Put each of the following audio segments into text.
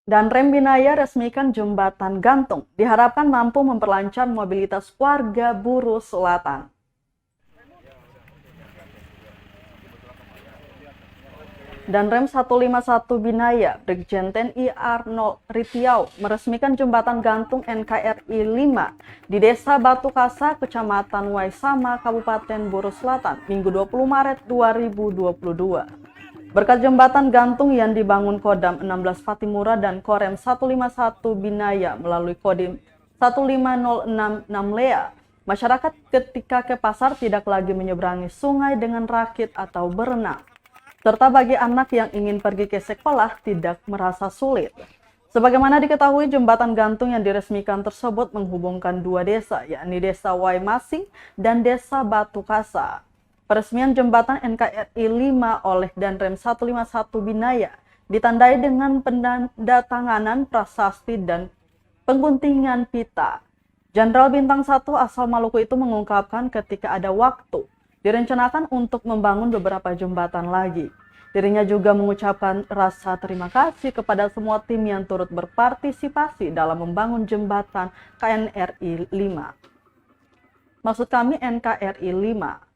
Dan Rem Binaya resmikan jembatan gantung, diharapkan mampu memperlancar mobilitas warga Buru Selatan. Dan Rem 151 Binaya, Brigjen TNI Arnold Ritiau meresmikan jembatan gantung NKRI 5 di Desa Batu Kasa, Kecamatan Waisama, Kabupaten Buru Selatan, Minggu 20 Maret 2022. Berkat jembatan gantung yang dibangun Kodam 16 Patimura dan Korem 151 Binaya melalui Kodim 15066 Lea, masyarakat ketika ke pasar tidak lagi menyeberangi sungai dengan rakit atau berenang. Serta bagi anak yang ingin pergi ke sekolah tidak merasa sulit. Sebagaimana diketahui, jembatan gantung yang diresmikan tersebut menghubungkan dua desa, yakni Desa Waimasing dan Desa Batu Kasa. Peresmian jembatan NKRI 5 oleh Danrem 151 Binaya ditandai dengan penandatanganan prasasti dan pengguntingan pita. Jenderal Bintang 1 asal Maluku itu mengungkapkan ketika ada waktu, direncanakan untuk membangun beberapa jembatan lagi. Dirinya juga mengucapkan rasa terima kasih kepada semua tim yang turut berpartisipasi dalam membangun jembatan KNRI 5. Maksud kami NKRI 5.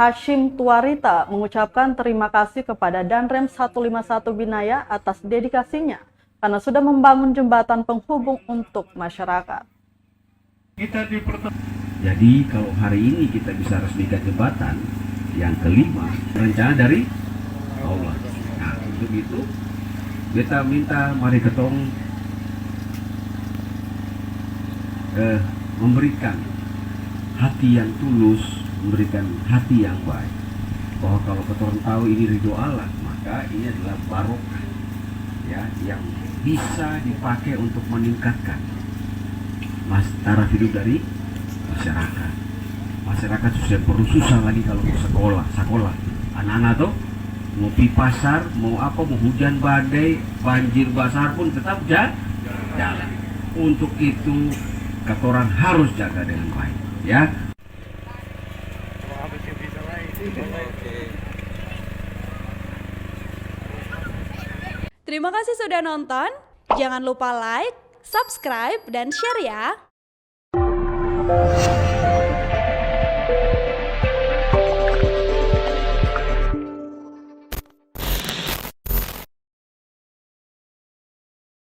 Hashim Tuarita mengucapkan terima kasih kepada Danrem 151 Binaya atas dedikasinya karena sudah membangun jembatan penghubung untuk masyarakat. Jadi kalau hari ini kita bisa resmikan jembatan yang kelima, rencana dari Allah. Nah, untuk itu kita minta mari ketong memberikan hati yang tulus, memberikan hati yang baik. Bahwa kalau ketong tahu ini ridho Allah, maka ini adalah barokah ya yang bisa dipakai untuk meningkatkan taraf hidup dari masyarakat. Masyarakat sudah perlu susah lagi kalau mau sekolah. Anak-anak tuh mau pi pasar, mau apa, mau hujan badai, banjir basah pun tetap jalan. Untuk itu katoran harus jaga dengan baik, ya. Terima kasih sudah nonton. Jangan lupa like, subscribe, dan share ya.